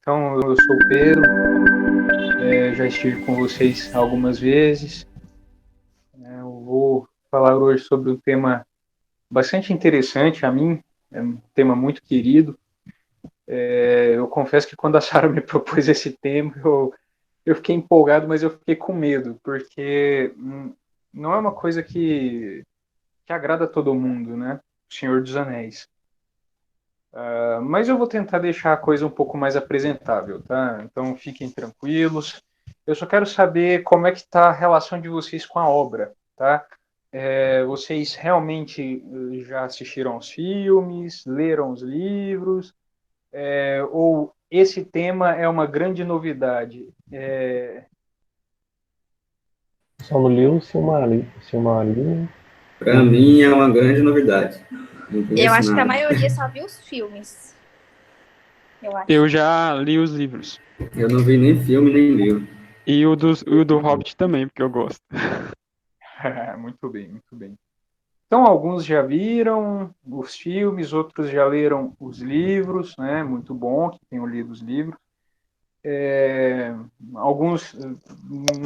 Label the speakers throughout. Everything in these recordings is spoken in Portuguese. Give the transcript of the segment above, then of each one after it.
Speaker 1: Então, eu sou o Pedro, já estive com vocês algumas vezes. Eu vou falar hoje sobre um tema bastante interessante a mim, é um tema muito querido. Eu confesso que quando a Sara me propôs esse tema, eu fiquei empolgado, mas eu fiquei com medo, porque não é uma coisa que agrada a todo mundo, né? O Senhor dos Anéis. Mas eu vou tentar deixar a coisa um pouco mais apresentável, tá? Então fiquem tranquilos. Eu só quero saber como é que está a relação de vocês com a obra, tá? Vocês realmente já assistiram aos filmes, leram os livros, ou esse tema é uma grande novidade?
Speaker 2: Só não li o Silmarillion.
Speaker 3: Para mim é uma grande novidade. Não
Speaker 4: Eu
Speaker 3: conheço
Speaker 4: acho que a
Speaker 3: nada.
Speaker 4: maioria só viu os filmes. Eu acho.
Speaker 5: Eu já li os livros.
Speaker 3: Eu não vi nem filme, nem livro.
Speaker 5: E o do Hobbit também, porque eu gosto.
Speaker 1: Muito bem, muito bem. Então, alguns já viram os filmes, outros já leram os livros, né? Muito bom que tenham lido os livros. Alguns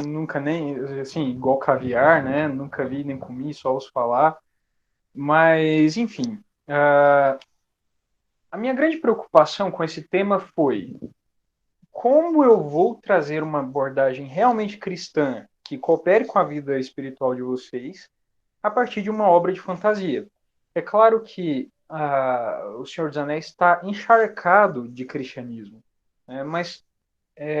Speaker 1: nunca nem, assim, igual caviar, né? Nunca vi nem comi, só ouço falar. Mas, enfim, a minha grande preocupação com esse tema foi como eu vou trazer uma abordagem realmente cristã que coopere com a vida espiritual de vocês a partir de uma obra de fantasia. É claro que O Senhor dos Anéis está encharcado de cristianismo, né? Mas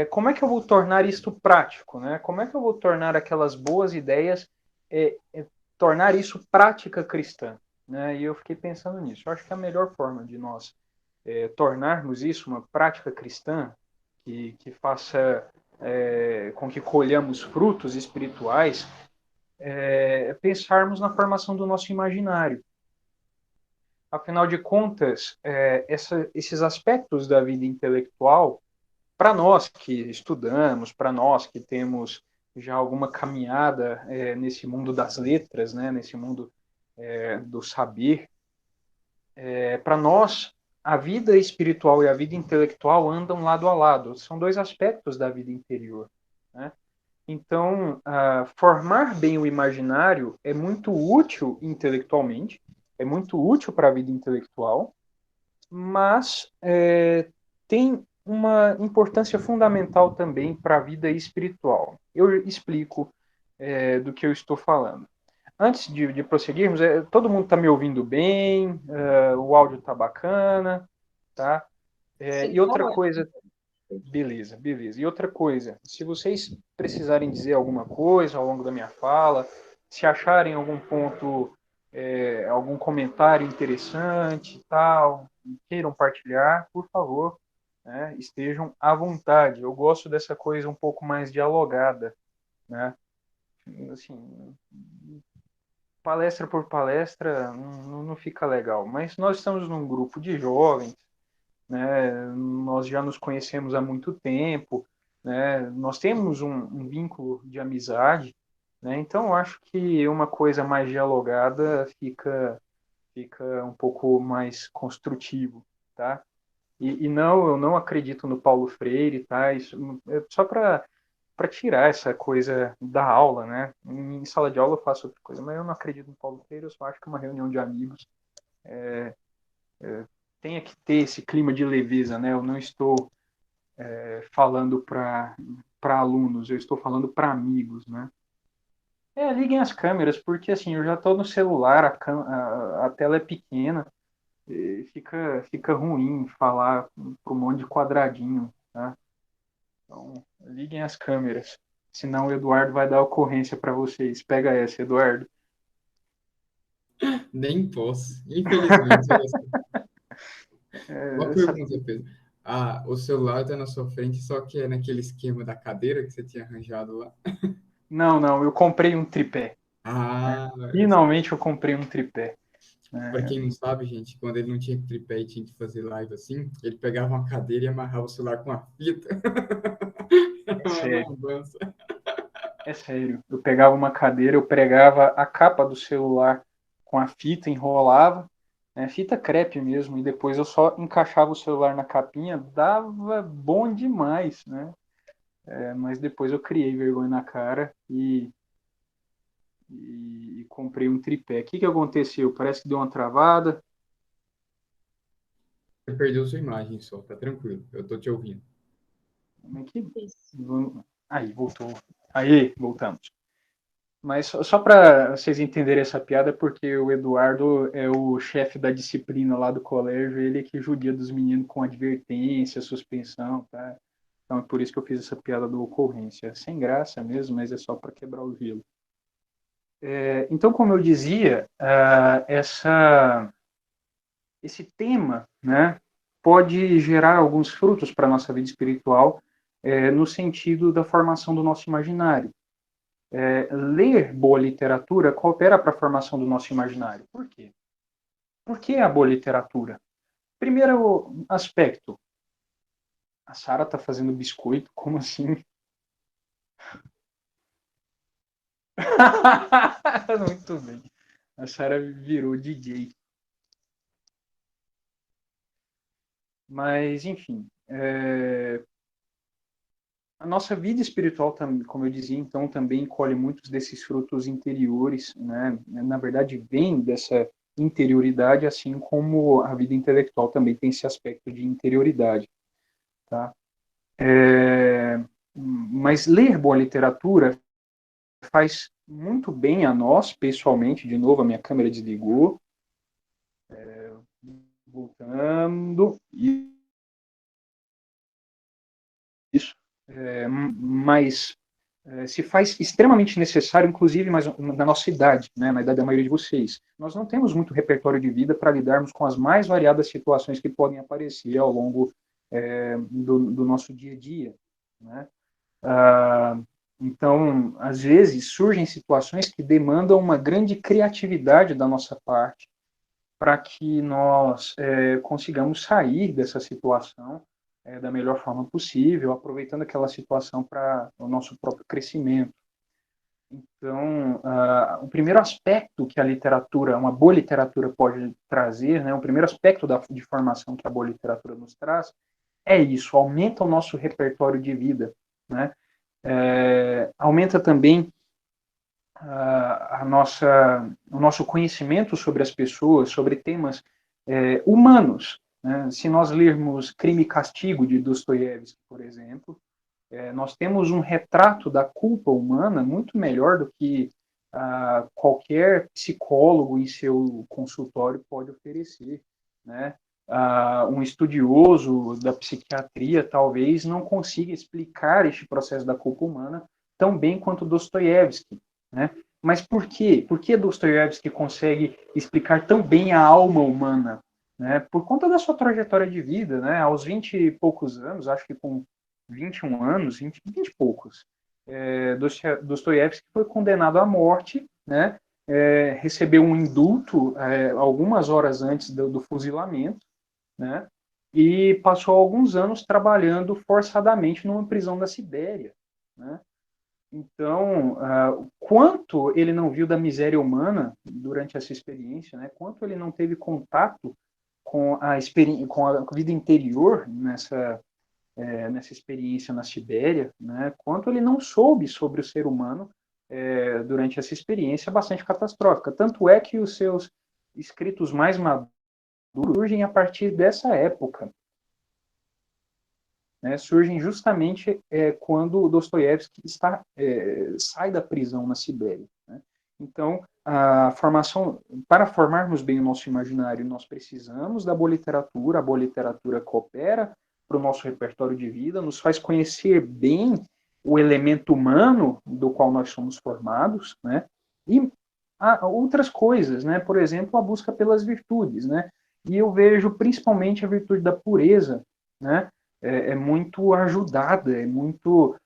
Speaker 1: como é que eu vou tornar isto prático, né? Como é que eu vou tornar aquelas boas ideias, tornar isso prática cristã, né? E eu fiquei pensando nisso. Eu acho que a melhor forma de nós tornarmos isso uma prática cristã que faça com que colhamos frutos espirituais pensarmos na formação do nosso imaginário. Afinal de contas, esses aspectos da vida intelectual, para nós que estudamos, para nós que temos já alguma caminhada nesse mundo das letras, né, nesse mundo do saber, para nós a vida espiritual e a vida intelectual andam lado a lado. São dois aspectos da vida interior, né? Então, formar bem o imaginário é muito útil intelectualmente, é muito útil para a vida intelectual, mas tem uma importância fundamental também para a vida espiritual. Eu explico do que eu estou falando. Antes de prosseguirmos, todo mundo está me ouvindo bem, o áudio está bacana, tá? E outra coisa, beleza, beleza. E outra coisa, se vocês precisarem dizer alguma coisa ao longo da minha fala, se acharem algum ponto, algum comentário interessante, tal, queiram partilhar, por favor, né, estejam à vontade. Eu gosto dessa coisa um pouco mais dialogada, né? Assim, palestra por palestra não fica legal, mas nós estamos num grupo de jovens, né? Nós já nos conhecemos há muito tempo, né? Nós temos um vínculo de amizade, né? Então eu acho que uma coisa mais dialogada fica um pouco mais construtivo, tá? E não, eu não acredito no Paulo Freire, tá? Isso é só para tirar essa coisa da aula, né? Em sala de aula eu faço outra coisa, mas eu não acredito no Paulo Freire, eu só acho que é uma reunião de amigos tenha que ter esse clima de leveza, né? Eu não estou falando para alunos, eu estou falando para amigos, né? Liguem as câmeras, porque assim, eu já estou no celular, a tela é pequena, e fica ruim falar para um monte de quadradinho, tá? Então, liguem as câmeras, senão o Eduardo vai dar ocorrência para vocês. Pega essa, Eduardo.
Speaker 6: Nem posso, infelizmente. Olha só. Uma
Speaker 1: Essa...
Speaker 6: pergunta, Pedro. Ah, o celular está na sua frente, só que é naquele esquema da cadeira que você tinha arranjado lá.
Speaker 1: Não, eu comprei um tripé. Né?
Speaker 6: Ah,
Speaker 1: Finalmente eu comprei um tripé.
Speaker 6: para quem não sabe, gente, quando ele não tinha tripé e tinha que fazer live assim, ele pegava uma cadeira e amarrava o celular com uma fita.
Speaker 1: É sério.
Speaker 6: Uma lambança.
Speaker 1: É sério. Eu pegava uma cadeira, eu pregava a capa do celular com a fita, enrolava, fita crepe mesmo, e depois eu só encaixava o celular na capinha, dava bom demais, né? Mas depois eu criei vergonha na cara e comprei um tripé. O que aconteceu? Parece que deu uma travada.
Speaker 6: Você perdeu sua imagem só, tá tranquilo. Eu tô te ouvindo.
Speaker 1: Como é que...
Speaker 4: Isso.
Speaker 1: Aí, voltou. Aí, voltamos. Mas só para vocês entenderem essa piada, porque o Eduardo é o chefe da disciplina lá do colégio, ele é que judia dos meninos com advertência, suspensão, tá? Então é por isso que eu fiz essa piada do ocorrência. Sem graça mesmo, mas é só para quebrar o gelo. Então, como eu dizia, esse tema, né, pode gerar alguns frutos para a nossa vida espiritual, no sentido da formação do nosso imaginário. Ler boa literatura coopera para a formação do nosso imaginário. Por quê? Por que a boa literatura? Primeiro aspecto. A Sara está fazendo biscoito? Como assim? Muito bem. A Sara virou DJ. Mas, enfim. A nossa vida espiritual, como eu dizia, então, também colhe muitos desses frutos interiores, né? Na verdade, vem dessa interioridade, assim como a vida intelectual também tem esse aspecto de interioridade, tá? Mas ler boa literatura faz muito bem a nós, pessoalmente. De novo, a minha câmera desligou. Voltando. Isso. Mas se faz extremamente necessário, inclusive na nossa idade, né, na idade da maioria de vocês. Nós não temos muito repertório de vida para lidarmos com as mais variadas situações que podem aparecer ao longo do nosso dia a dia, né? Então, às vezes, surgem situações que demandam uma grande criatividade da nossa parte para que nós consigamos sair dessa situação da melhor forma possível, aproveitando aquela situação para o nosso próprio crescimento. Então, o primeiro aspecto que a literatura, uma boa literatura pode trazer, né, o primeiro aspecto de formação que a boa literatura nos traz, é isso, aumenta o nosso repertório de vida, né? Aumenta também o nosso conhecimento sobre as pessoas, sobre temas humanos, né? Se nós lermos Crime e Castigo, de Dostoiévski, por exemplo, nós temos um retrato da culpa humana muito melhor do que qualquer psicólogo em seu consultório pode oferecer, né? Um estudioso da psiquiatria talvez não consiga explicar este processo da culpa humana tão bem quanto Dostoiévski, né? Mas por quê? Por que Dostoiévski consegue explicar tão bem a alma humana? Né? Por conta da sua trajetória de vida, né? Aos 20 e poucos anos, acho que com 21 anos, 20 e poucos, Dostoiévski foi condenado à morte, né? Recebeu um indulto algumas horas antes do fuzilamento, né? E passou alguns anos trabalhando forçadamente numa prisão da Sibéria, né? Então, quanto ele não viu da miséria humana durante essa experiência, né? Quanto ele não teve contato com a vida interior nessa experiência na Sibéria, né? Quanto ele não soube sobre o ser humano durante essa experiência bastante catastrófica. Tanto é que os seus escritos mais maduros surgem a partir dessa época, né? Surgem justamente quando Dostoiévski sai da prisão na Sibéria, né? Então, para formarmos bem o nosso imaginário, nós precisamos da boa literatura. A boa literatura coopera para o nosso repertório de vida, nos faz conhecer bem o elemento humano do qual nós somos formados, né? E outras coisas, né? Por exemplo, a busca pelas virtudes, né? E eu vejo principalmente a virtude da pureza, né? Muito ajudada, muito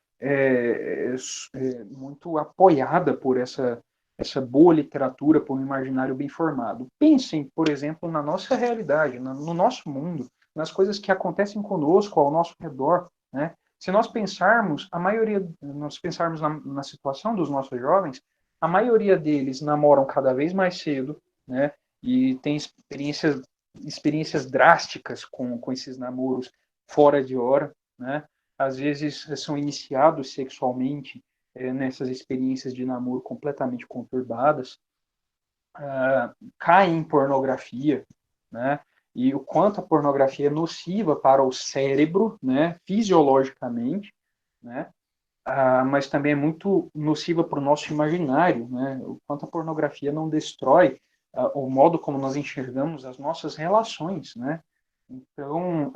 Speaker 1: apoiada por essa boa literatura, por um imaginário bem formado. Pensem, por exemplo, na nossa realidade, no nosso mundo, nas coisas que acontecem conosco, ao nosso redor, né? Se nós pensarmos, na situação dos nossos jovens, a maioria deles namoram cada vez mais cedo, né? e tem experiências drásticas com esses namoros fora de hora, né? Às vezes são iniciados sexualmente nessas experiências de namoro completamente conturbadas, caem em pornografia, né? E o quanto a pornografia é nociva para o cérebro, né? Fisiologicamente, né? Mas também é muito nociva para o nosso imaginário, né? O quanto a pornografia não destrói o modo como nós enxergamos as nossas relações, né? Então,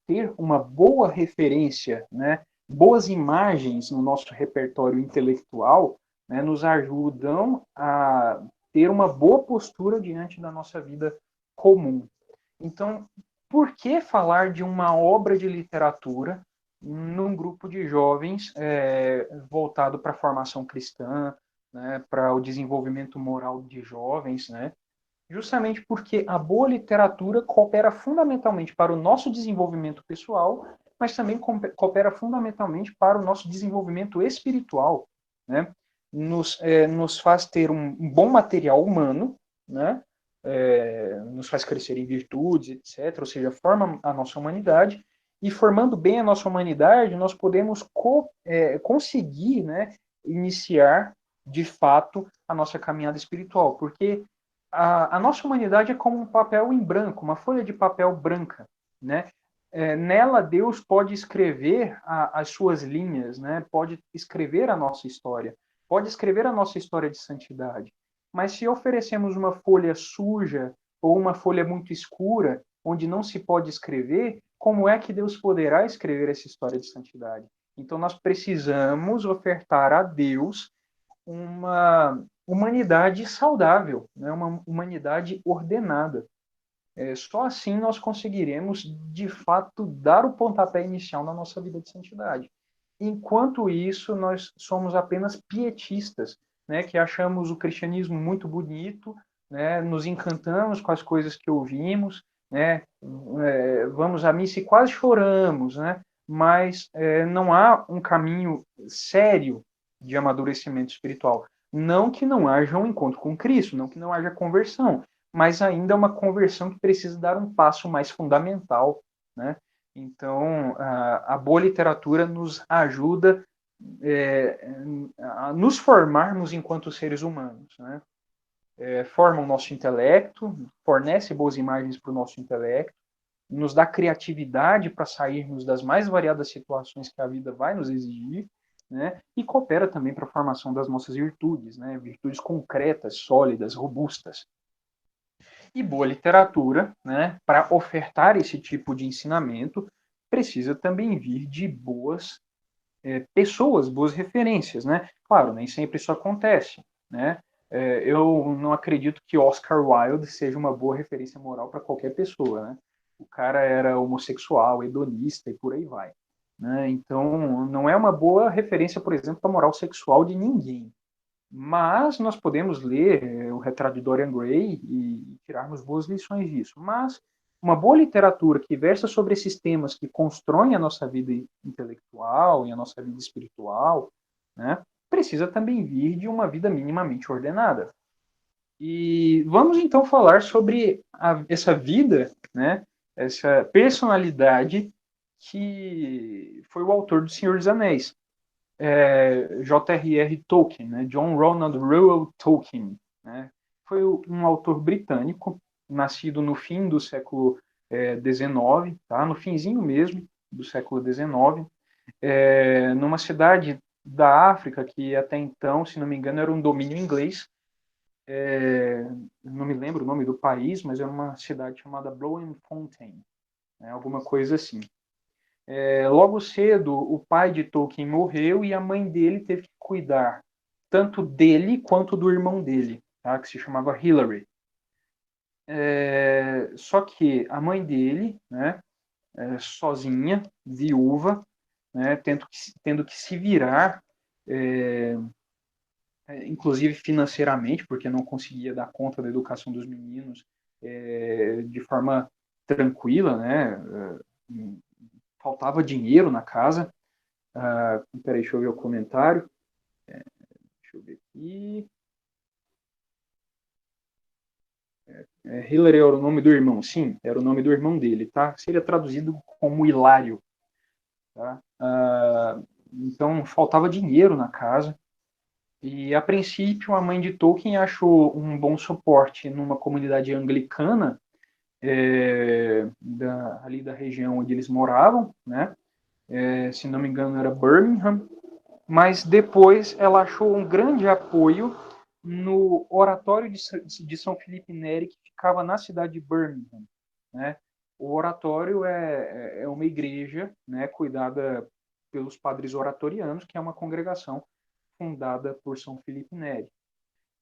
Speaker 1: ter uma boa referência, né? Boas imagens no nosso repertório intelectual, né? Nos ajudam a ter uma boa postura diante da nossa vida comum. Então, por que falar de uma obra de literatura num grupo de jovens voltado para a formação cristã, né, para o desenvolvimento moral de jovens, né? Justamente porque a boa literatura coopera fundamentalmente para o nosso desenvolvimento pessoal, mas também coopera fundamentalmente para o nosso desenvolvimento espiritual, né? Nos faz ter um bom material humano, né? Nos faz crescer em virtudes, etc. Ou seja, forma a nossa humanidade, e formando bem a nossa humanidade, nós podemos conseguir, né, iniciar de fato a nossa caminhada espiritual, porque a nossa humanidade é como um papel em branco, uma folha de papel branca, né? Nela Deus pode escrever as suas linhas, né? Pode escrever a nossa história, pode escrever a nossa história de santidade. Mas se oferecemos uma folha suja ou uma folha muito escura, onde não se pode escrever, como é que Deus poderá escrever essa história de santidade? Então nós precisamos ofertar a Deus uma humanidade saudável, né? Uma humanidade ordenada. Só assim nós conseguiremos, de fato, dar o pontapé inicial na nossa vida de santidade. Enquanto isso, nós somos apenas pietistas, né? Que achamos o cristianismo muito bonito, né? Nos encantamos com as coisas que ouvimos, né? Vamos à missa e quase choramos, né? Mas não há um caminho sério de amadurecimento espiritual. Não que não haja um encontro com Cristo, não que não haja conversão, mas ainda é uma conversão que precisa dar um passo mais fundamental, né? Então, a boa literatura nos ajuda a nos formarmos enquanto seres humanos, né? Forma o nosso intelecto, fornece boas imagens para o nosso intelecto, nos dá criatividade para sairmos das mais variadas situações que a vida vai nos exigir, né? E coopera também para a formação das nossas virtudes, né? Virtudes concretas, sólidas, robustas. E boa literatura, né, para ofertar esse tipo de ensinamento, precisa também vir de boas pessoas, boas referências, né? Claro, nem sempre isso acontece, né? Eu não acredito que Oscar Wilde seja uma boa referência moral para qualquer pessoa, né? O cara era homossexual, hedonista e por aí vai, né? Então, não é uma boa referência, por exemplo, para a moral sexual de ninguém. Mas nós podemos ler o Retrato de Dorian Gray e tirarmos boas lições disso. Mas uma boa literatura que versa sobre esses temas que constroem a nossa vida intelectual e a nossa vida espiritual, né, precisa também vir de uma vida minimamente ordenada. E vamos então falar sobre essa vida, né, essa personalidade que foi o autor do Senhor dos Anéis. J.R.R. Tolkien, né? John Ronald Reuel Tolkien, né? Foi um autor britânico, nascido no fim do século XIX, tá? No finzinho mesmo do século XIX, numa cidade da África que até então, se não me engano, era um domínio inglês. Não me lembro o nome do país, mas era uma cidade chamada Bloemfontein, né? Alguma coisa assim. Logo cedo, o pai de Tolkien morreu e a mãe dele teve que cuidar tanto dele quanto do irmão dele, tá? Que se chamava Hilary. Só que a mãe dele, né, sozinha, viúva, né, tendo que se virar, inclusive financeiramente, porque não conseguia dar conta da educação dos meninos de forma tranquila, né? Faltava dinheiro na casa. Peraí, deixa eu ver o comentário. Deixa eu ver aqui. Hillary era o nome do irmão, sim, era o nome do irmão dele, tá? Seria traduzido como Hilário, tá? Então, faltava dinheiro na casa, e a princípio a mãe de Tolkien achou um bom suporte numa comunidade anglicana, ali da região onde eles moravam, né? Se não me engano era Birmingham, mas depois ela achou um grande apoio no Oratório de São Felipe Neri, que ficava na cidade de Birmingham, né? O oratório é uma igreja, né, cuidada pelos padres oratorianos, que é uma congregação fundada por São Felipe Neri.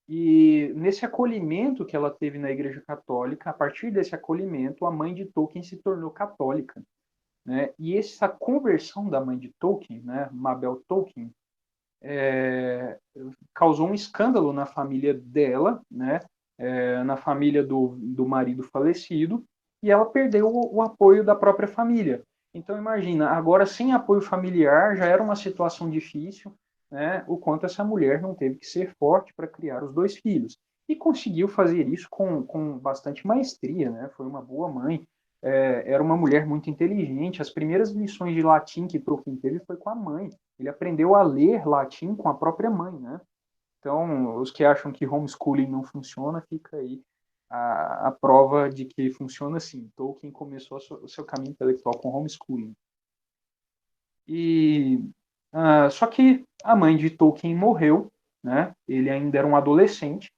Speaker 1: E nesse acolhimento que ela teve na Igreja Católica, a partir desse acolhimento, a mãe de Tolkien se tornou católica, né? E essa conversão da mãe de Tolkien, né, Mabel Tolkien, causou um escândalo na família dela, né, na família do marido falecido, e ela perdeu o apoio da própria família. Então imagina, agora sem apoio familiar já era uma situação difícil, né, o quanto essa mulher não teve que ser forte para criar os 2 filhos. E conseguiu fazer isso com bastante maestria, né, foi uma boa mãe, era uma mulher muito inteligente. As primeiras lições de latim que Tolkien teve foi com a mãe. Ele aprendeu a ler latim com a própria mãe, né? Então, os que acham que homeschooling não funciona, fica aí a prova de que funciona sim. Tolkien começou o seu caminho intelectual com homeschooling. Só que a mãe de Tolkien morreu, né? Ele ainda era um adolescente,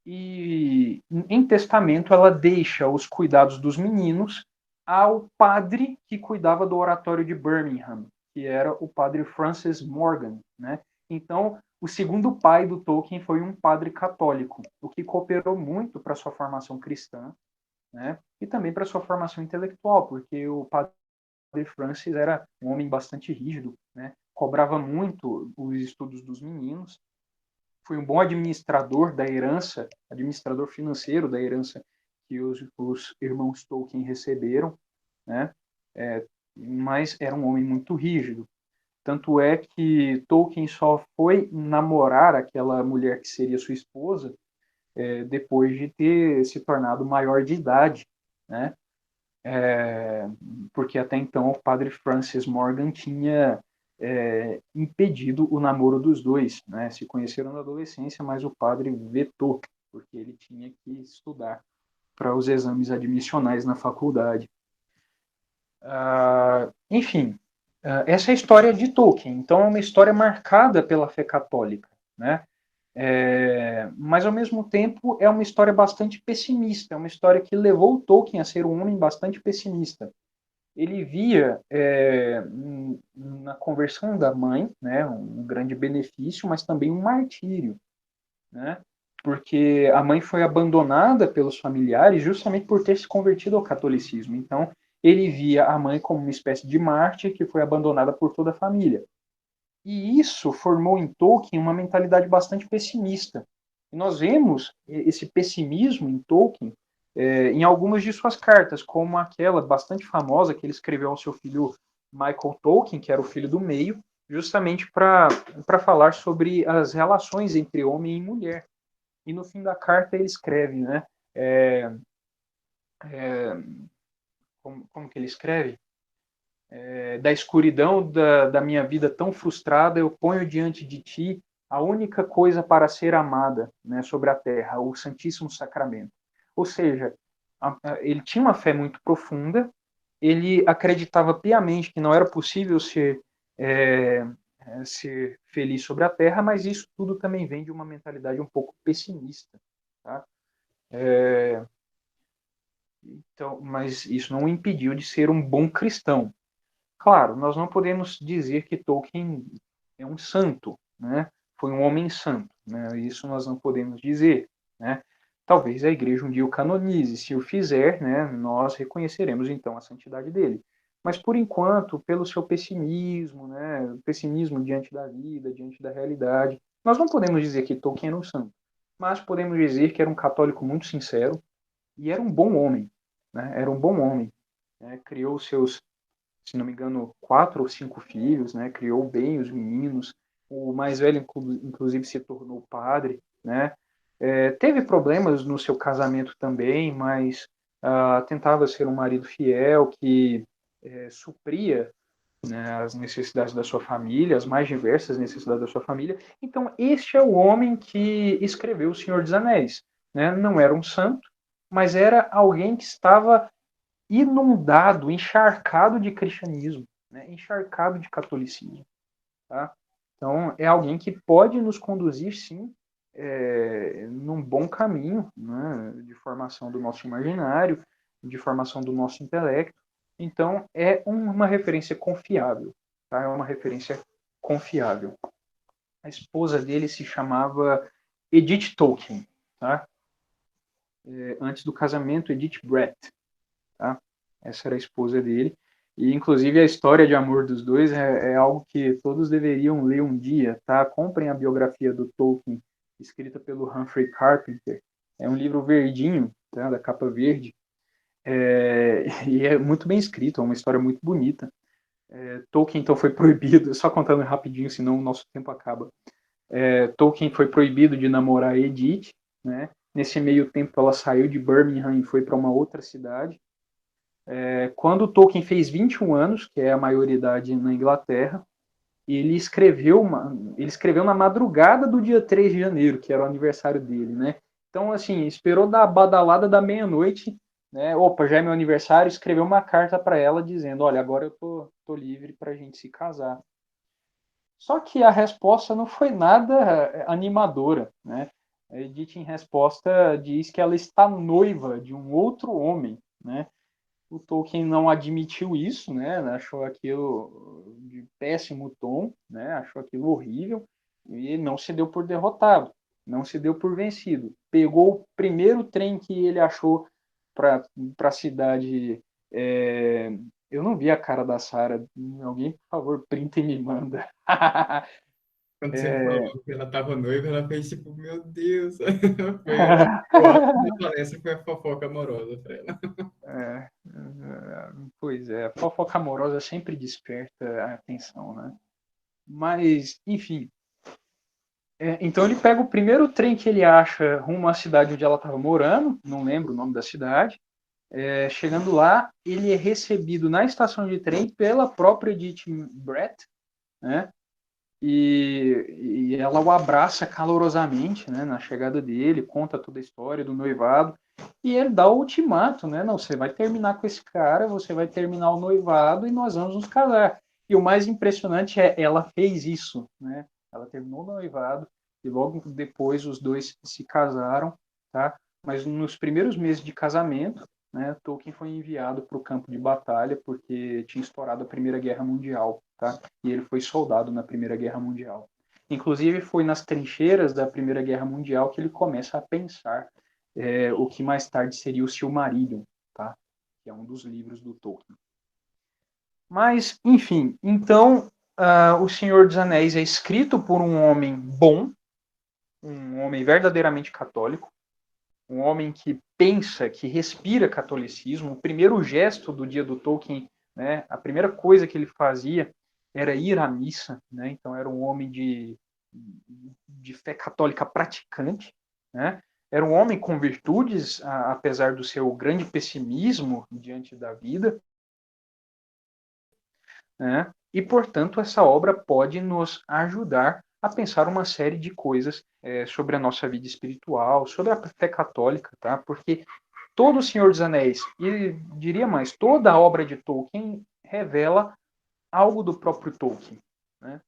Speaker 1: e em testamento ela deixa os cuidados dos meninos ao padre que cuidava do oratório de Birmingham, que era o padre Francis Morgan, né? Então, o segundo pai do Tolkien foi um padre católico, o que cooperou muito para sua formação cristã, né? E também para sua formação intelectual, porque o padre Francis era um homem bastante rígido, né? Cobrava muito os estudos dos meninos, foi um bom administrador da herança, administrador financeiro da herança que os irmãos Tolkien receberam, né? Mas era um homem muito rígido. Tanto é que Tolkien só foi namorar aquela mulher que seria sua esposa depois de ter se tornado maior de idade, né? Porque até então o padre Francis Morgan tinha impedido o namoro dos dois, né? Se conheceram na adolescência, mas o padre vetou, porque ele tinha que estudar para os exames admissionais na faculdade. Enfim, essa é a história de Tolkien. Então é uma história marcada pela fé católica, né? Mas ao mesmo tempo é uma história bastante pessimista, é uma história que levou Tolkien a ser um homem bastante pessimista. Ele via na conversão da mãe, né, um grande benefício, mas também um martírio, né? Porque a mãe foi abandonada pelos familiares justamente por ter se convertido ao catolicismo. Então, ele via a mãe como uma espécie de mártir que foi abandonada por toda a família. E isso formou em Tolkien uma mentalidade bastante pessimista. E nós vemos esse pessimismo em Tolkien em algumas de suas cartas, como aquela bastante famosa que ele escreveu ao seu filho Michael Tolkien, que era o filho do meio, justamente para falar sobre as relações entre homem e mulher. E no fim da carta ele escreve, né? Como que ele escreve? Da escuridão da minha vida tão frustrada, eu ponho diante de ti a única coisa para ser amada, né, sobre a terra, o Santíssimo Sacramento. Ou seja, ele tinha uma fé muito profunda, ele acreditava piamente que não era possível ser feliz sobre a terra, mas isso tudo também vem de uma mentalidade um pouco pessimista, tá? Então, mas isso não o impediu de ser um bom cristão. Claro, nós não podemos dizer que Tolkien é um santo, né? Foi um homem santo, né? Isso nós não podemos dizer, né? Talvez a igreja um dia o canonize. Se o fizer, né, nós reconheceremos então a santidade dele. Mas por enquanto, pelo seu pessimismo, né, pessimismo diante da vida, diante da realidade, nós não podemos dizer que Tolkien era um santo. Mas podemos dizer que era um católico muito sincero e era um bom homem, né? Era um bom homem, né? Criou seus, se não me engano, 4 ou 5 filhos, né? Criou bem os meninos. O mais velho, inclusive, se tornou padre, né? Teve problemas no seu casamento também, mas tentava ser um marido fiel que supria, né, as necessidades da sua família, as mais diversas necessidades da sua família. Então, este é o homem que escreveu O Senhor dos Anéis. Né? Não era um santo, mas era alguém que estava inundado, encharcado de cristianismo, né? Encharcado de catolicismo. Tá? Então, é alguém que pode nos conduzir, sim, num bom caminho, né, de formação do nosso imaginário, de formação do nosso intelecto. Então, é uma referência confiável. Tá? É uma referência confiável. A esposa dele se chamava Edith Tolkien. Tá? Antes do casamento, Edith Brett. Tá? Essa era a esposa dele. E, inclusive, a história de amor dos dois é algo que todos deveriam ler um dia, tá? Comprem a biografia do Tolkien, escrita pelo Humphrey Carpenter. É um livro verdinho, tá? Da capa verde. E é muito bem escrito, é uma história muito bonita. Tolkien, então, foi proibido, só contando rapidinho, senão o nosso tempo acaba. Tolkien foi proibido de namorar Edith, né? Nesse meio tempo, ela saiu de Birmingham e foi para uma outra cidade. Quando Tolkien fez 21 anos, que é a maioridade na Inglaterra, ele escreveu na madrugada do dia 3 de janeiro, que era o aniversário dele, né? Então, assim, esperou da badalada da meia-noite, né? Opa, já é meu aniversário, escreveu uma carta para ela dizendo, olha, agora eu tô livre para a gente se casar. Só que a resposta não foi nada animadora, né? A Edith, em resposta, diz que ela está noiva de um outro homem, né? O Tolkien não admitiu isso, né? Achou aquilo de péssimo tom, né? Achou aquilo horrível e não se deu por derrotado, não se deu por vencido. Pegou o primeiro trem que ele achou para a cidade. Eu não vi a cara da Sarah. Alguém, por favor, printa e me manda.
Speaker 6: Quando você falou que ela estava noiva, ela fez tipo, meu Deus. Eu acho que essa foi a fofoca amorosa para ela.
Speaker 1: Pois é, a fofoca amorosa sempre desperta a atenção, né? Mas, enfim. Então ele pega o primeiro trem que ele acha rumo à cidade onde ela estava morando, não lembro o nome da cidade. Chegando lá, ele é recebido na estação de trem pela própria Edith Brett, né? E ela o abraça calorosamente, né, na chegada dele, conta toda a história do noivado, e ele dá o ultimato, né? Não, você vai terminar com esse cara, você vai terminar o noivado e nós vamos nos casar. E o mais impressionante é ela fez isso, né? Ela terminou o noivado e logo depois os dois se casaram, tá? Mas nos primeiros meses de casamento, né, Tolkien foi enviado para o campo de batalha porque tinha estourado a Primeira Guerra Mundial, tá? E ele foi soldado na Primeira Guerra Mundial. Inclusive foi nas trincheiras da Primeira Guerra Mundial que ele começa a pensar o que mais tarde seria o Silmarillion, tá? Que é um dos livros do Tolkien. Mas, enfim, então O Senhor dos Anéis é escrito por um homem bom, um homem verdadeiramente católico, um homem que pensa, que respira catolicismo. O primeiro gesto do dia do Tolkien, né, a primeira coisa que ele fazia era ir à missa, né? Então era um homem de fé católica praticante, né? Era um homem com virtudes, apesar do seu grande pessimismo diante da vida, né? E, portanto, essa obra pode nos ajudar a pensar uma série de coisas sobre a nossa vida espiritual, sobre a fé católica, tá? Porque todo o Senhor dos Anéis, e diria mais, toda a obra de Tolkien revela algo do próprio Tolkien, né?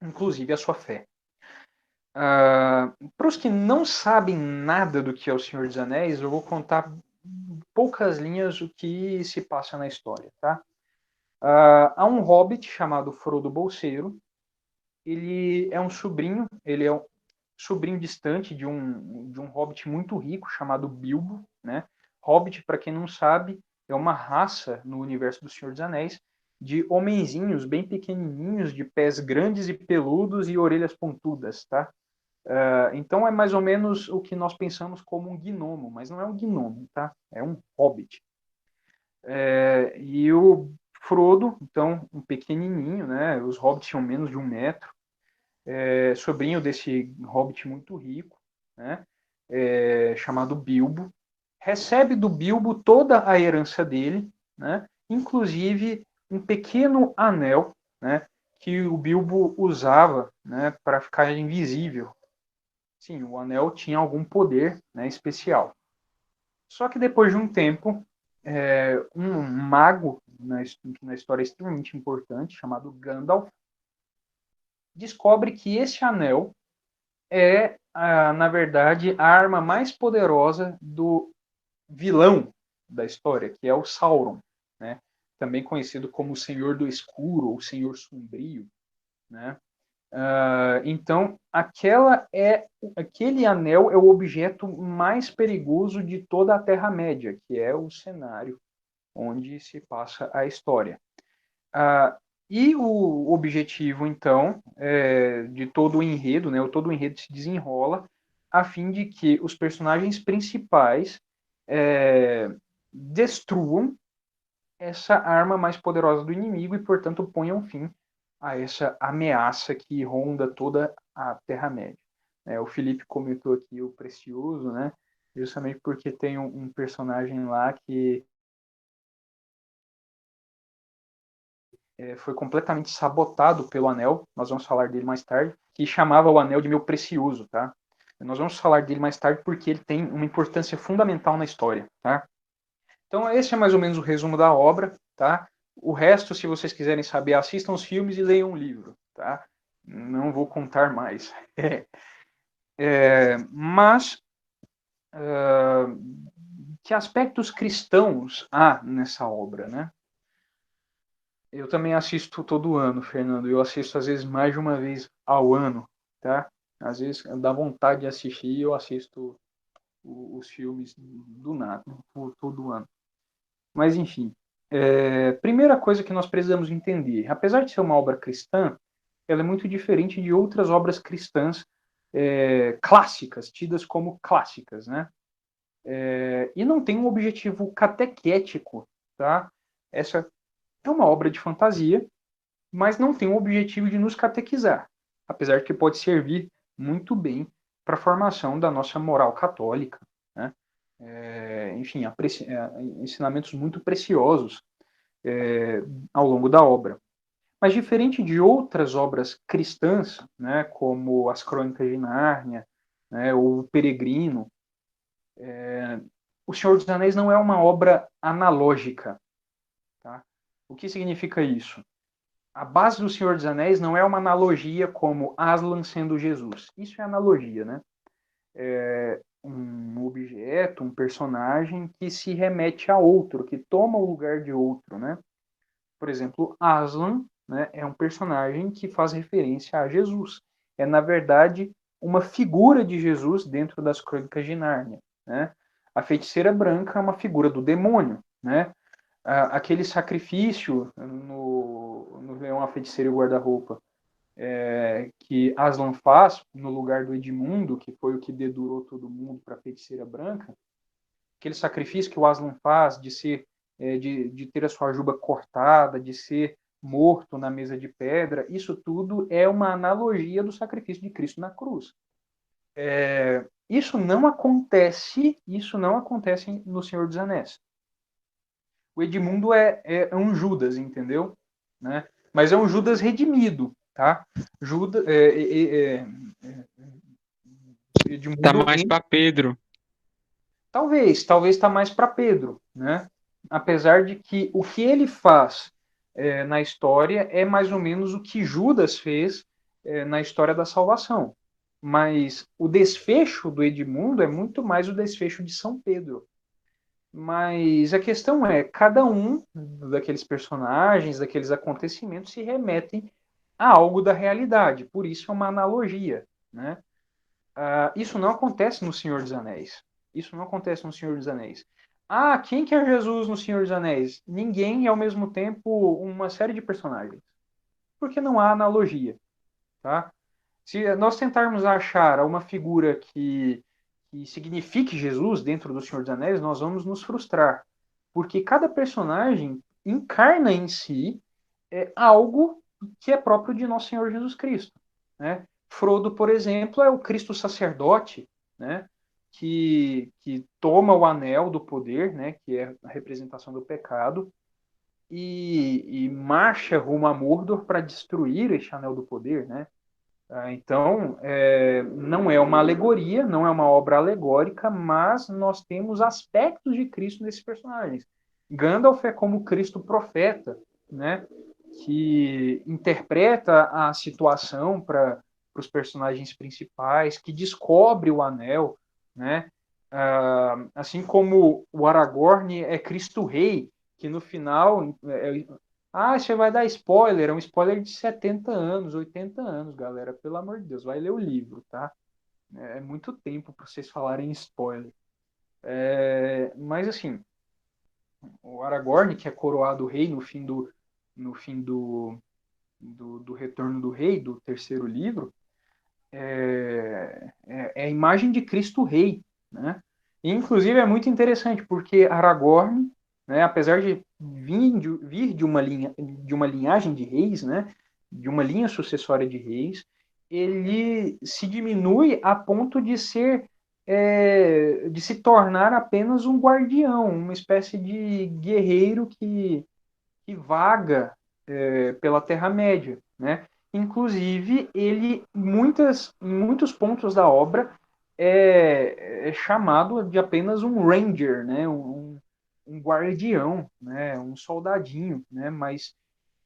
Speaker 1: Inclusive a sua fé. Para os que não sabem nada do que é o Senhor dos Anéis, eu vou contar poucas linhas o que se passa na história, tá? Há um hobbit chamado Frodo Bolseiro. Ele é um sobrinho, ele é um sobrinho distante de um hobbit muito rico chamado Bilbo, né? Hobbit, para quem não sabe, é uma raça no universo do Senhor dos Anéis de homenzinhos bem pequenininhos, de pés grandes e peludos e orelhas pontudas, tá? Então é mais ou menos o que nós pensamos como um gnomo, mas não é um gnomo, tá? É um hobbit. E o Frodo, então, um pequenininho, né? Os hobbits tinham menos de 1 metro, sobrinho desse hobbit muito rico, né, chamado Bilbo, recebe do Bilbo toda a herança dele, né, inclusive um pequeno anel, né, que o Bilbo usava, né, para ficar invisível. Sim, o anel tinha algum poder, né, especial. Só que depois de um tempo, um mago, na história extremamente importante, chamado Gandalf, descobre que esse anel é, na verdade, a arma mais poderosa do vilão da história, que é o Sauron, né? Também conhecido como o Senhor do Escuro ou Senhor Sombrio, né? Então, aquele anel é o objeto mais perigoso de toda a Terra-média, que é o cenário onde se passa a história. E o objetivo, então, de todo o enredo, né, todo o enredo se desenrola a fim de que os personagens principais destruam essa arma mais poderosa do inimigo e, portanto, ponham fim a essa ameaça que ronda toda a Terra-média. O Felipe comentou aqui o Precioso, né, justamente porque tem um personagem lá que foi completamente sabotado pelo Anel, nós vamos falar dele mais tarde, que chamava o Anel de meu Precioso, tá? Nós vamos falar dele mais tarde porque ele tem uma importância fundamental na história, tá? Então esse é mais ou menos o resumo da obra, tá? O resto, se vocês quiserem saber, assistam os filmes e leiam o livro, tá? Não vou contar mais. Mas que aspectos cristãos há nessa obra, né? Eu também assisto todo ano, Fernando. Eu assisto às vezes mais de uma vez ao ano, tá? Às vezes dá vontade de assistir e eu assisto os filmes do nada, todo ano. Mas enfim, primeira coisa que nós precisamos entender, apesar de ser uma obra cristã, ela é muito diferente de outras obras cristãs clássicas, tidas como clássicas, né? E não tem um objetivo catequético, tá? Essa é uma obra de fantasia, mas não tem o objetivo de nos catequizar, apesar de que pode servir muito bem para a formação da nossa moral católica, né? Enfim, ensinamentos muito preciosos ao longo da obra. Mas diferente de outras obras cristãs, né, como as Crônicas de Nárnia, né, ou o Peregrino, O Senhor dos Anéis não é uma obra analógica. Tá? O que significa isso? A base do Senhor dos Anéis não é uma analogia como Aslan sendo Jesus. Isso é analogia, né? É um objeto, um personagem que se remete a outro, que toma o lugar de outro, né? Por exemplo, Aslan, né, é um personagem que faz referência a Jesus. É, na verdade, uma figura de Jesus dentro das Crônicas de Nárnia, né? A feiticeira branca é uma figura do demônio, né? Aquele sacrifício no Leão, a Feiticeira e o Guarda-Roupa que Aslan faz no lugar do Edmundo, que foi o que dedurou todo mundo para a Feiticeira Branca, aquele sacrifício que o Aslan faz de ter a sua juba cortada, de ser morto na mesa de pedra, isso tudo é uma analogia do sacrifício de Cristo na cruz. Isso não acontece no Senhor dos Anéis. O Edmundo é um Judas, entendeu? Né? Mas é um Judas redimido, tá? Judas, Edmundo
Speaker 5: Tá mais para Pedro.
Speaker 1: talvez está mais para Pedro, né? Apesar de que o que ele faz na história é mais ou menos o que Judas fez na história da salvação. Mas o desfecho do Edmundo é muito mais o desfecho de São Pedro. Mas a questão é, cada um daqueles personagens, daqueles acontecimentos se remetem a algo da realidade. Por isso é uma analogia, né? Isso não acontece no Senhor dos Anéis. Isso não acontece no Senhor dos Anéis. Quem que é Jesus no Senhor dos Anéis? Ninguém e, ao mesmo tempo, uma série de personagens. Porque não há analogia, tá? Se nós tentarmos achar uma figura que signifique Jesus dentro do Senhor dos Anéis, nós vamos nos frustrar. Porque cada personagem encarna em si algo que é próprio de nosso Senhor Jesus Cristo, né? Frodo, por exemplo, é o Cristo sacerdote, né, que toma o anel do poder, né, que é a representação do pecado, e marcha rumo a Mordor para destruir este anel do poder, né? Então, não é uma alegoria, não é uma obra alegórica, mas nós temos aspectos de Cristo nesses personagens. Gandalf é como Cristo profeta, né? Que interpreta a situação para os personagens principais, que descobre o anel, né? Assim como o Aragorn é Cristo Rei, que no final você vai dar spoiler, é um spoiler de 70 anos, 80 anos, galera. Pelo amor de Deus, vai ler o livro, tá? É muito tempo para vocês falarem spoiler. Mas assim, o Aragorn, que é coroado rei no fim do Retorno do Rei, do terceiro livro, é a imagem de Cristo Rei, né? E, inclusive é muito interessante porque Aragorn, né, apesar de vir de uma linhagem de reis, né, de uma linha sucessória de reis, ele se diminui a ponto de se tornar apenas um guardião, uma espécie de guerreiro que vaga pela Terra-média, né? Inclusive, ele, em muitos pontos da obra, é chamado de apenas um ranger, né? Um guardião, né? Um soldadinho, né? Mas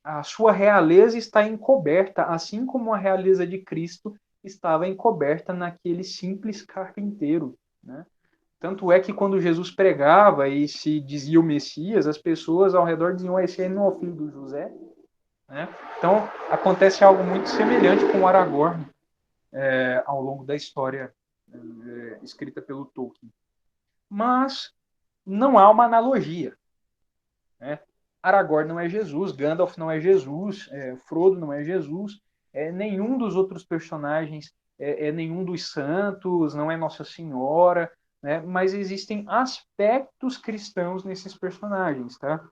Speaker 1: a sua realeza está encoberta, assim como a realeza de Cristo estava encoberta naquele simples carpinteiro, né? Tanto é que quando Jesus pregava e se dizia o Messias, as pessoas ao redor diziam: esse aí não é o filho do José? Né? Então, acontece algo muito semelhante com o Aragorn ao longo da história escrita pelo Tolkien. Mas não há uma analogia. Né? Aragorn não é Jesus, Gandalf não é Jesus, Frodo não é Jesus, nenhum dos outros personagens nenhum dos santos, não é Nossa Senhora, né? Mas existem aspectos cristãos nesses personagens, tá?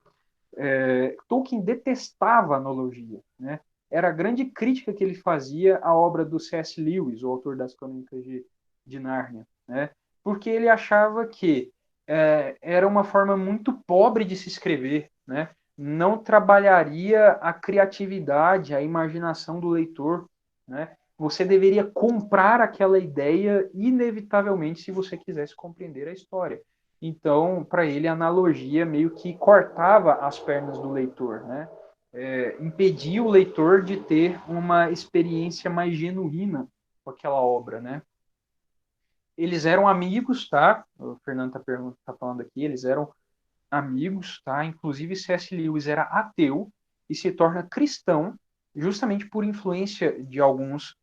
Speaker 1: Tolkien detestava a analogia, né? Era a grande crítica que ele fazia à obra do C.S. Lewis, o autor das Crônicas de Nárnia, né? Porque ele achava que era uma forma muito pobre de se escrever, né? Não trabalharia a criatividade, a imaginação do leitor, né? Você deveria comprar aquela ideia inevitavelmente se você quisesse compreender a história. Então, para ele, a analogia meio que cortava as pernas do leitor, né? Impedia o leitor de ter uma experiência mais genuína com aquela obra, né? Eles eram amigos, tá? O Fernando tá falando aqui, eles eram amigos, tá? Inclusive C.S. Lewis era ateu e se torna cristão justamente por influência de alguns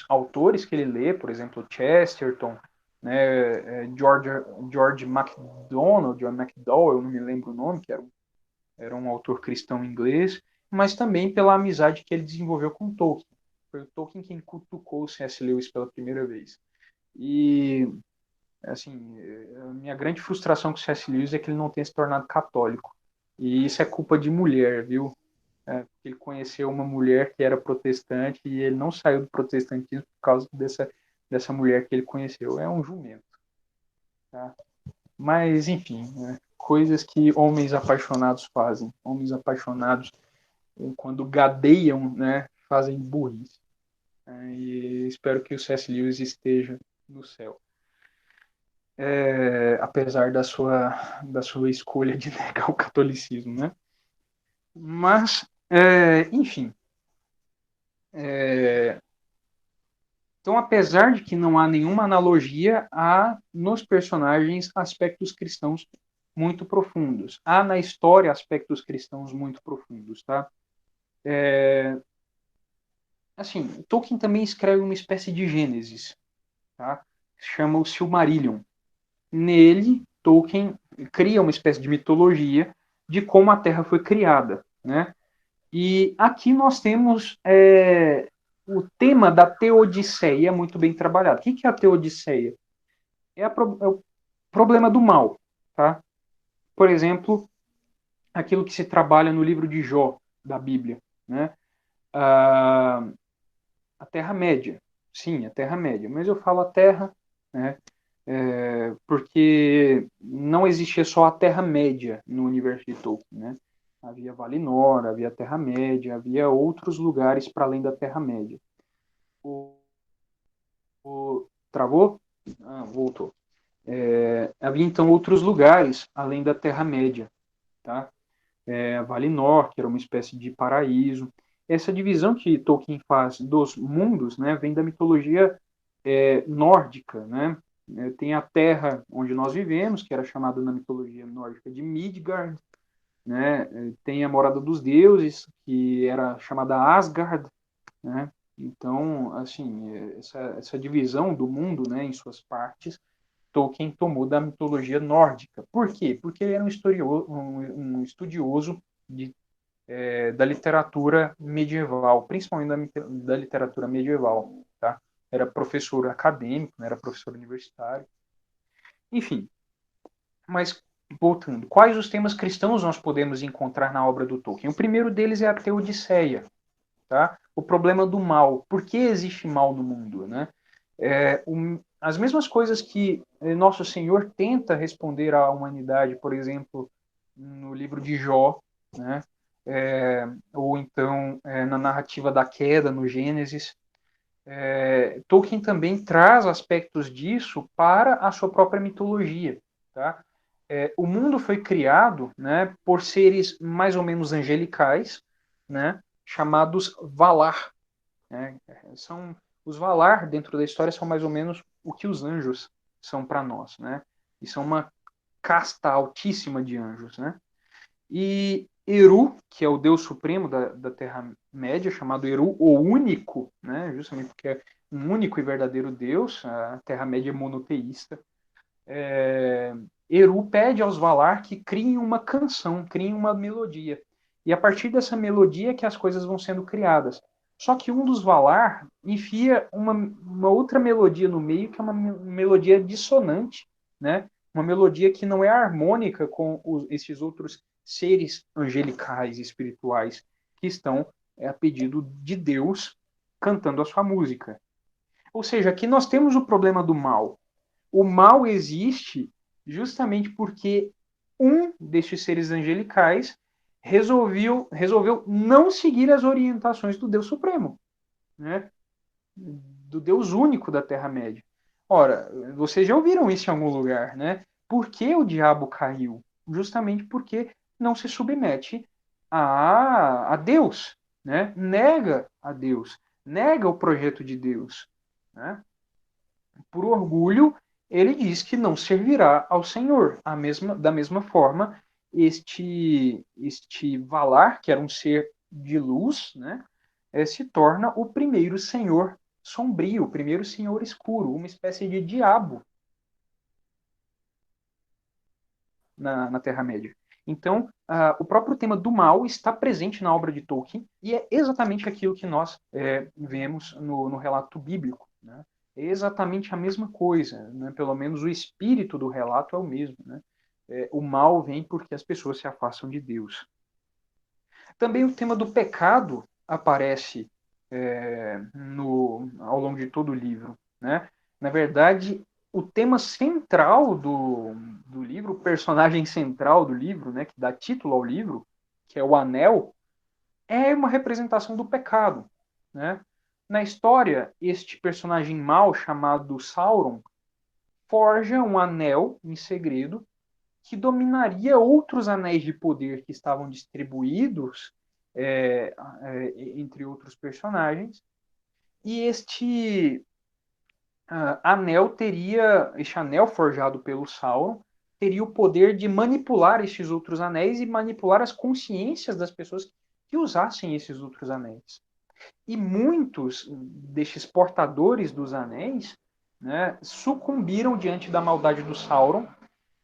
Speaker 1: autores que ele lê, por exemplo, Chesterton, né, George MacDonald, John MacDowell, eu não me lembro o nome, que era um autor cristão inglês, mas também pela amizade que ele desenvolveu com Tolkien. Foi o Tolkien quem cutucou o C.S. Lewis pela primeira vez. E, assim, a minha grande frustração com o C.S. Lewis é que ele não tenha se tornado católico. E isso é culpa de mulher, viu? Ele conheceu uma mulher que era protestante e ele não saiu do protestantismo por causa dessa mulher que ele conheceu. É um jumento. Tá? Mas, enfim, coisas que homens apaixonados fazem. Homens apaixonados, quando gadeiam, né, fazem burrice. E espero que o C.S. Lewis esteja no céu. Apesar da sua escolha de negar o catolicismo, né? Mas, enfim. Então, apesar de que não há nenhuma analogia, há nos personagens aspectos cristãos muito profundos. Há na história aspectos cristãos muito profundos, tá? Assim, Tolkien também escreve uma espécie de Gênesis, tá? Chama o Silmarillion. Nele, Tolkien cria uma espécie de mitologia de como a Terra foi criada, né? E aqui nós temos o tema da Teodiceia muito bem trabalhado. O que é a Teodiceia? É o problema do mal, tá? Por exemplo, aquilo que se trabalha no livro de Jó, da Bíblia, né? A Terra-média. Sim, a Terra-média. Mas eu falo a Terra né? Porque não existia só a Terra-média no universo de Tolkien, né? Havia Valinor, havia a Terra-média, havia outros lugares para além da Terra-média. Travou? Voltou. Havia então outros lugares além da Terra-média, tá? Valinor, que era uma espécie de paraíso. Essa divisão que Tolkien faz dos mundos, né, vem da mitologia nórdica, né? Tem a terra onde nós vivemos, que era chamada na mitologia nórdica de Midgard, né? Tem a morada dos deuses, que era chamada Asgard, né? Então, assim, essa divisão do mundo, né, em suas partes, Tolkien tomou da mitologia nórdica. Por quê? Porque ele era um estudioso da literatura medieval, principalmente da literatura medieval, tá? Era professor acadêmico, né? Era professor universitário. Enfim, mas voltando, quais os temas cristãos nós podemos encontrar na obra do Tolkien? O primeiro deles é a Teodiceia, tá? O problema do mal. Por que existe mal no mundo, né? As mesmas coisas que Nosso Senhor tenta responder à humanidade, por exemplo, no livro de Jó, né? Ou então na narrativa da queda, no Gênesis. Tolkien também traz aspectos disso para a sua própria mitologia. Tá? O mundo foi criado, né, por seres mais ou menos angelicais, né, chamados Valar. Né? Os Valar, dentro da história, são mais ou menos o que os anjos são para nós. Né? E são uma casta altíssima de anjos. Né? E Eru, que é o deus supremo da Terra-média, chamado Eru, o único, né, justamente porque é um único e verdadeiro deus, a Terra-média é monoteísta. Eru pede aos Valar que criem uma canção, criem uma melodia. E a partir dessa melodia que as coisas vão sendo criadas. Só que um dos Valar enfia uma outra melodia no meio, que é uma melodia dissonante, né? Uma melodia que não é harmônica com esses outros seres angelicais, espirituais, que estão a pedido de Deus cantando a sua música. Ou seja, aqui nós temos o problema do mal. O mal existe justamente porque um destes seres angelicais resolveu não seguir as orientações do Deus Supremo, né? Do Deus único da Terra-média. Ora, vocês já ouviram isso em algum lugar, né? Por que o diabo caiu? Justamente porque não se submete a Deus, né? Nega a Deus, nega o projeto de Deus, né? Por orgulho, ele diz que não servirá ao Senhor. Da mesma forma, este Valar, que era um ser de luz, né, se torna o primeiro senhor sombrio, o primeiro senhor escuro, uma espécie de diabo na Terra-média. Então, o próprio tema do mal está presente na obra de Tolkien e é exatamente aquilo que nós vemos no relato bíblico. Né? É exatamente a mesma coisa, né? Pelo menos o espírito do relato é o mesmo. Né? O mal vem porque as pessoas se afastam de Deus. Também o tema do pecado aparece ao longo de todo o livro. Né? Na verdade, o tema central do livro, o personagem central do livro, né, que dá título ao livro, que é o Anel, é uma representação do pecado. Né? Na história, este personagem mau chamado Sauron forja um anel em segredo que dominaria outros anéis de poder que estavam distribuídos entre outros personagens. E este este anel forjado pelo Sauron teria o poder de manipular esses outros anéis e manipular as consciências das pessoas que usassem esses outros anéis. E muitos destes portadores dos anéis, né, sucumbiram diante da maldade do Sauron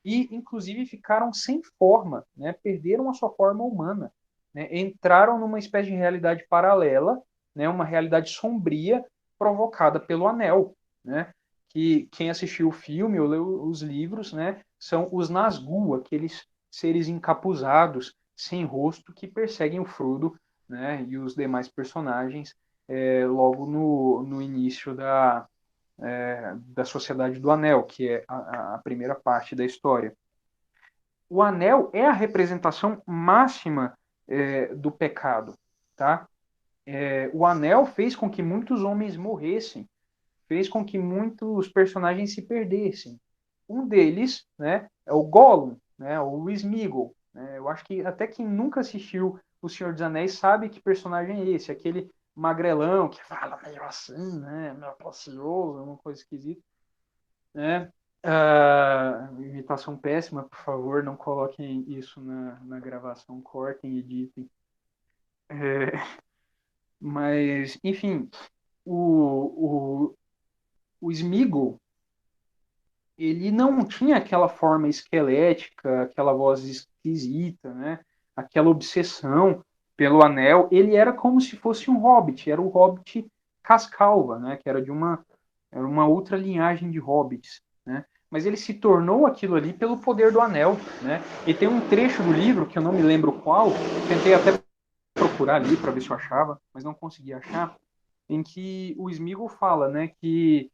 Speaker 1: e, inclusive, ficaram sem forma, né, perderam a sua forma humana, né, entraram numa espécie de realidade paralela, né, uma realidade sombria provocada pelo anel, né, que quem assistiu o filme ou leu os livros, né, são os Nazgûl, aqueles seres encapuzados, sem rosto, que perseguem o Frodo, né, e os demais personagens logo no início da Sociedade do Anel, que é a primeira parte da história. O anel é a representação máxima do pecado, tá? O anel fez com que muitos homens morressem, fez com que muitos personagens se perdessem. Um deles, né, é o Gollum, né, o Sméagol. Né? Eu acho que até quem nunca assistiu O Senhor dos Anéis sabe que personagem é esse, aquele magrelão que fala meio assim, né, meio precioso, uma coisa esquisita. Né? Imitação péssima, por favor, não coloquem isso na gravação, cortem, editem. Mas, enfim, o Sméagol, ele não tinha aquela forma esquelética, aquela voz esquisita, né? Aquela obsessão pelo anel. Ele era como se fosse um hobbit, era o hobbit Cascalva, né? Que era era uma outra linhagem de hobbits, né? Mas ele se tornou aquilo ali pelo poder do anel, né? E tem um trecho do livro, que eu não me lembro qual, tentei até procurar ali para ver se eu achava, mas não consegui achar, em que o Sméagol fala, né, que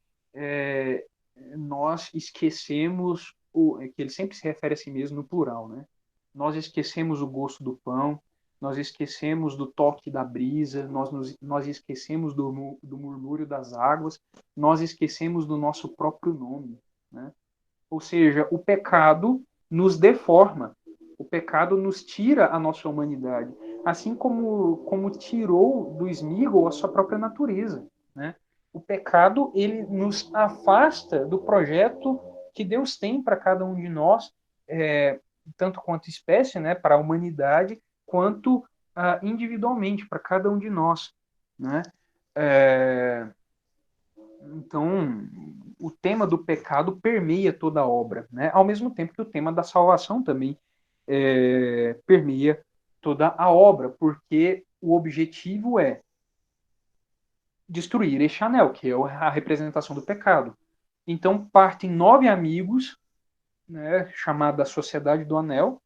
Speaker 1: nós esquecemos, que ele sempre se refere a si mesmo no plural, né? Nós esquecemos o gosto do pão, nós esquecemos do toque da brisa, nós esquecemos do murmúrio das águas, nós esquecemos do nosso próprio nome, né? Ou seja, o pecado nos deforma, o pecado nos tira a nossa humanidade, assim como tirou do Sméagol a sua própria natureza, né? O pecado, ele nos afasta do projeto que Deus tem para cada um de nós, tanto quanto espécie, né, para a humanidade, quanto individualmente para cada um de nós, né? Então, o tema do pecado permeia toda a obra, né? Ao mesmo tempo que o tema da salvação também permeia toda a obra, porque o objetivo é destruir este anel, que é a representação do pecado. Então, partem 9 amigos, né, chamados a Sociedade do Anel,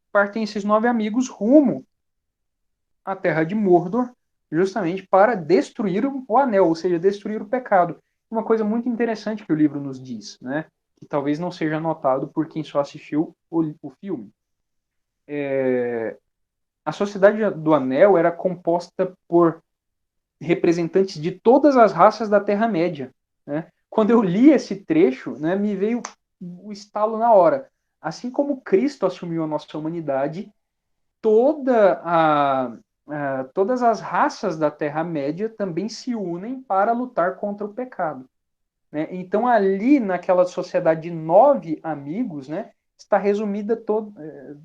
Speaker 1: partem esses 9 amigos rumo à Terra de Mordor, justamente para destruir o anel, ou seja, destruir o pecado. Uma coisa muito interessante que o livro nos diz, né, que talvez não seja notado por quem só assistiu o filme. A Sociedade do Anel era composta por representantes de todas as raças da Terra-média. Né? Quando eu li esse trecho, né, me veio o estalo na hora. Assim como Cristo assumiu a nossa humanidade, todas as raças da Terra-média também se unem para lutar contra o pecado. Né? Então, ali naquela sociedade de 9 amigos, né,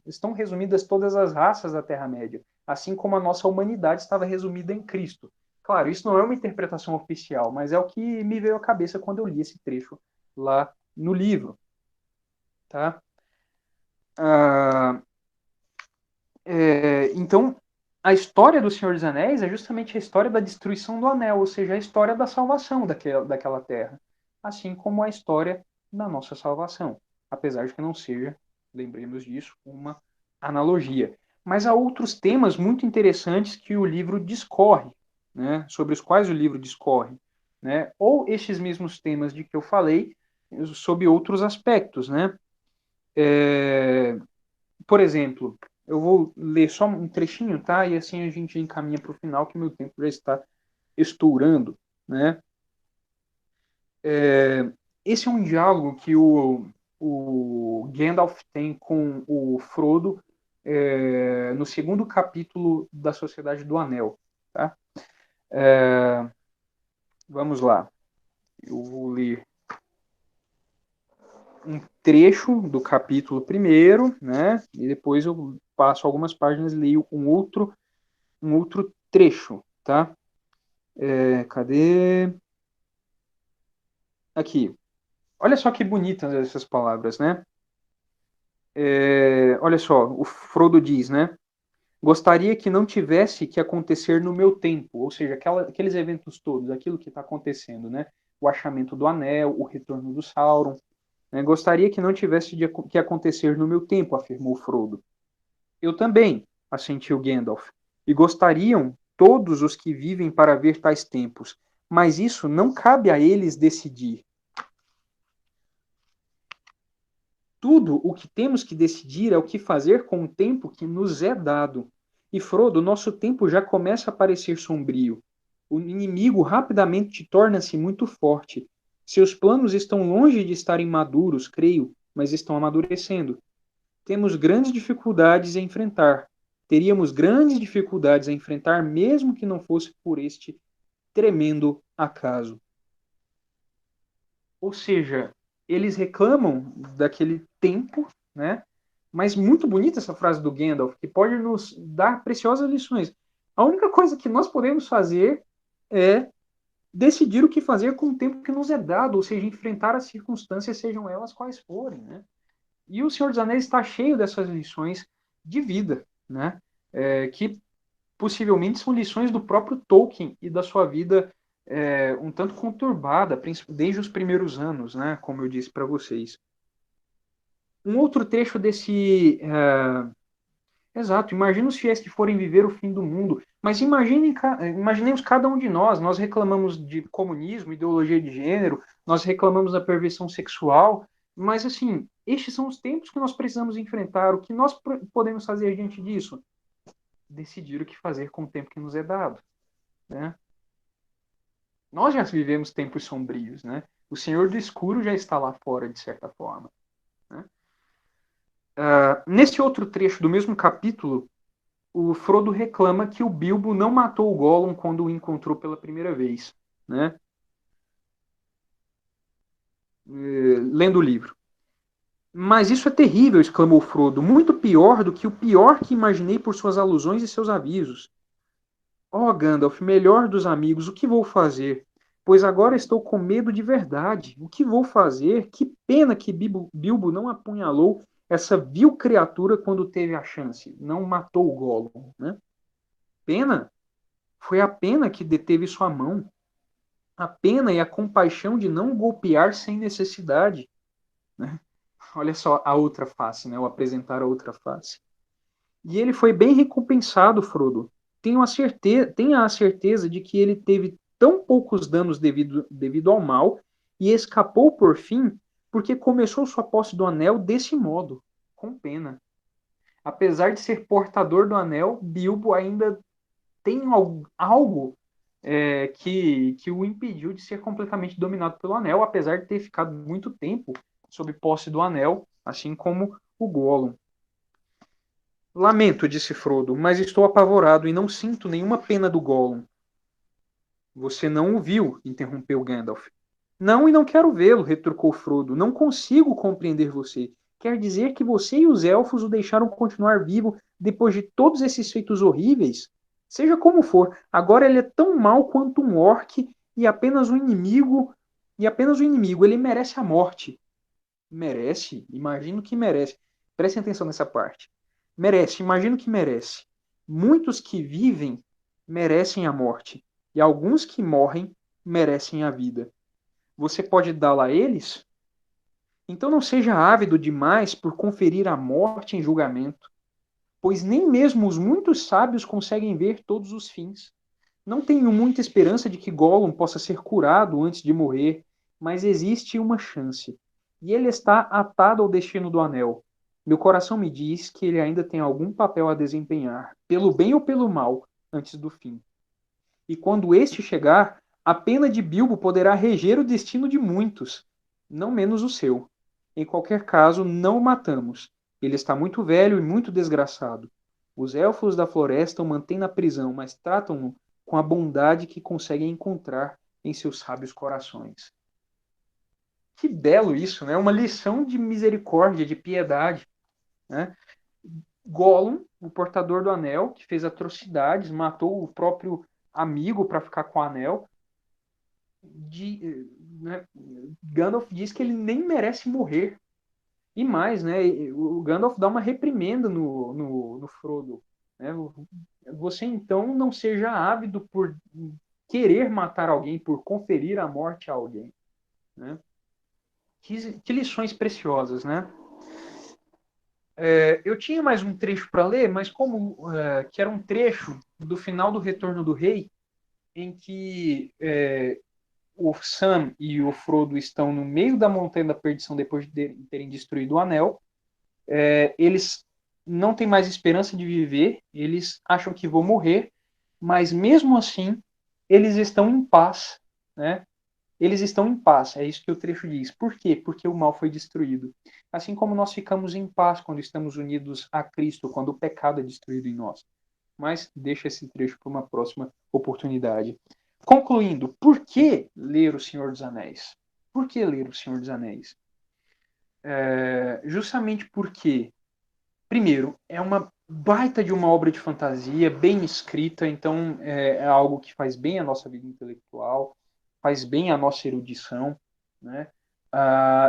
Speaker 1: estão resumidas todas as raças da Terra-média, assim como a nossa humanidade estava resumida em Cristo. Claro, isso não é uma interpretação oficial, mas é o que me veio à cabeça quando eu li esse trecho lá no livro. Tá? Então, a história do Senhor dos Anéis é justamente a história da destruição do anel, ou seja, a história da salvação daquela terra, assim como a história da nossa salvação, apesar de que não seja, lembremos disso, uma analogia. Mas há outros temas muito interessantes que o livro discorre, né, sobre os quais o livro discorre, né, ou estes mesmos temas de que eu falei, sob outros aspectos, né? Por exemplo, eu vou ler só um trechinho, tá? E assim a gente encaminha para o final, que meu tempo já está estourando, né? Esse é um diálogo que o Gandalf tem com o Frodo no segundo capítulo da Sociedade do Anel, tá? Vamos lá. Eu vou ler um trecho do capítulo primeiro, né? E depois eu passo algumas páginas e leio um outro trecho, tá? Cadê? Aqui. Olha só que bonitas essas palavras, né? Olha só, o Frodo diz, né? Gostaria que não tivesse que acontecer no meu tempo, ou seja, aqueles eventos todos, aquilo que está acontecendo, né? O achamento do anel, o retorno do Sauron. Né? Gostaria que não tivesse que acontecer no meu tempo, afirmou Frodo. Eu também, assentiu Gandalf, e gostariam todos os que vivem para ver tais tempos, mas isso não cabe a eles decidir. Tudo o que temos que decidir é o que fazer com o tempo que nos é dado. E Frodo, nosso tempo já começa a parecer sombrio. O inimigo rapidamente torna-se muito forte. Seus planos estão longe de estarem maduros, creio, mas estão amadurecendo. Temos grandes dificuldades a enfrentar. Teríamos grandes dificuldades a enfrentar mesmo que não fosse por este tremendo acaso. Ou seja, eles reclamam daquele tempo, né? Mas muito bonita essa frase do Gandalf, que pode nos dar preciosas lições. A única coisa que nós podemos fazer é decidir o que fazer com o tempo que nos é dado, ou seja, enfrentar as circunstâncias, sejam elas quais forem, né? E o Senhor dos Anéis está cheio dessas lições de vida, né? Que possivelmente são lições do próprio Tolkien e da sua vida um tanto conturbada, desde os primeiros anos, né? Como eu disse para vocês. Um outro trecho desse... Exato, imagina os fiéis que forem viver o fim do mundo. Mas imaginemos cada um de nós. Nós reclamamos de comunismo, ideologia de gênero, nós reclamamos da perversão sexual, mas assim, estes são os tempos que nós precisamos enfrentar. O que nós podemos fazer diante disso? Decidir o que fazer com o tempo que nos é dado, né? Nós já vivemos tempos sombrios, né? O Senhor do Escuro já está lá fora, de certa forma, né? Nesse outro trecho do mesmo capítulo, o Frodo reclama que o Bilbo não matou o Gollum quando o encontrou pela primeira vez, né? Lendo o livro. Mas isso é terrível, exclamou Frodo, muito pior do que o pior que imaginei por suas alusões e seus avisos. Oh, Gandalf, melhor dos amigos, o que vou fazer? Pois agora estou com medo de verdade. O que vou fazer? Que pena que Bilbo não apunhalou essa vil criatura quando teve a chance. Não matou o Gollum, né? Pena? Foi a pena que deteve sua mão. A pena e a compaixão de não o golpear sem necessidade, né? Olha só a outra face, né? O apresentar a outra face. E ele foi bem recompensado, Frodo. Tenha a certeza de que ele teve tão poucos danos devido ao mal e escapou por fim porque começou sua posse do anel desse modo, com pena. Apesar de ser portador do anel, Bilbo ainda tem algo que o impediu de ser completamente dominado pelo anel, apesar de ter ficado muito tempo sob posse do anel, assim como o Gollum. Lamento, disse Frodo, mas estou apavorado e não sinto nenhuma pena do Gollum. Você não o viu, interrompeu Gandalf. Não, e não quero vê-lo, retrucou Frodo. Não consigo compreender você. Quer dizer que você e os elfos o deixaram continuar vivo depois de todos esses feitos horríveis? Seja como for, agora ele é tão mau quanto um orc e apenas um inimigo. Ele merece a morte. Merece? Imagino que merece. Prestem atenção nessa parte. Merece, imagino que merece. Muitos que vivem merecem a morte, e alguns que morrem merecem a vida. Você pode dá-la a eles? Então não seja ávido demais por conferir a morte em julgamento, pois nem mesmo os muitos sábios conseguem ver todos os fins. Não tenho muita esperança de que Gollum possa ser curado antes de morrer, mas existe uma chance, e ele está atado ao destino do anel. Meu coração me diz que ele ainda tem algum papel a desempenhar, pelo bem ou pelo mal, antes do fim. E quando este chegar, a pena de Bilbo poderá reger o destino de muitos, não menos o seu. Em qualquer caso, não o matamos. Ele está muito velho e muito desgraçado. Os elfos da floresta o mantêm na prisão, mas tratam-no com a bondade que conseguem encontrar em seus sábios corações. Que belo isso, né? Uma lição de misericórdia, de piedade, né? Gollum, o portador do anel, que fez atrocidades, matou o próprio amigo para ficar com o anel. Né? Gandalf diz que ele nem merece morrer. E mais, né? O Gandalf dá uma reprimenda no Frodo, né? Você então não seja ávido por querer matar alguém, por conferir a morte a alguém, né? Que lições preciosas, né? Eu tinha mais um trecho para ler, mas como que era um trecho do final do Retorno do Rei, em que o Sam e o Frodo estão no meio da Montanha da Perdição depois de terem destruído o Anel. Eles não têm mais esperança de viver, eles acham que vão morrer, mas mesmo assim eles estão em paz, né? Eles estão em paz, é isso que o trecho diz. Por quê? Porque o mal foi destruído. Assim como nós ficamos em paz quando estamos unidos a Cristo, quando o pecado é destruído em nós. Mas deixa esse trecho para uma próxima oportunidade. Concluindo, por que ler O Senhor dos Anéis? Por que ler O Senhor dos Anéis? Justamente porque, primeiro, é uma baita de uma obra de fantasia, bem escrita, então é algo que faz bem à nossa vida intelectual, faz bem à nossa erudição, né?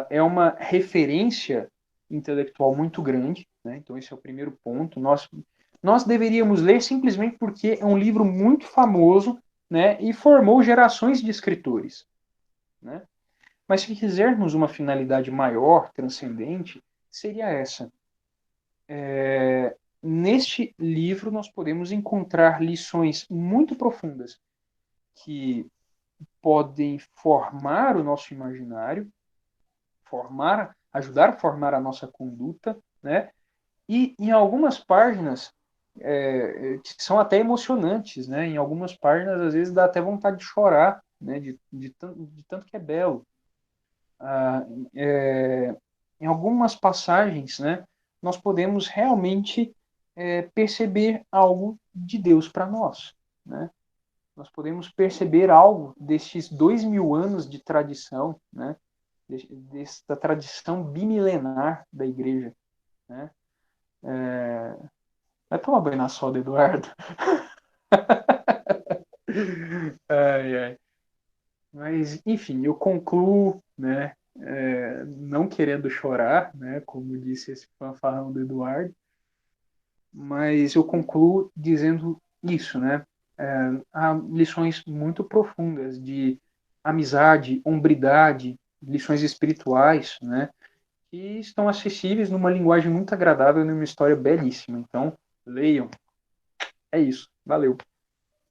Speaker 1: É uma referência intelectual muito grande, né? Então esse é o primeiro ponto. Nós deveríamos ler simplesmente porque é um livro muito famoso, né? E formou gerações de escritores, né? Mas se quisermos uma finalidade maior, transcendente, seria essa. Neste livro nós podemos encontrar lições muito profundas que podem formar o nosso imaginário, ajudar a formar a nossa conduta, né? E em algumas páginas que são até emocionantes, né? Em algumas páginas às vezes dá até vontade de chorar, né? De tanto que é belo. Ah, em algumas passagens, né? Nós podemos realmente perceber algo de Deus para nós, né? Nós podemos perceber algo destes 2000 anos de tradição, né? Desta tradição bimilenar da igreja, né? Vai tomar banho na soda, Eduardo. Ai, ai. Mas, enfim, eu concluo, né? Não querendo chorar, né? Como disse esse fanfarrão do Eduardo, mas eu concluo dizendo isso, né? Há lições muito profundas de amizade, hombridade, lições espirituais, né? Que estão acessíveis numa linguagem muito agradável, numa história belíssima. Então, leiam. É isso. Valeu.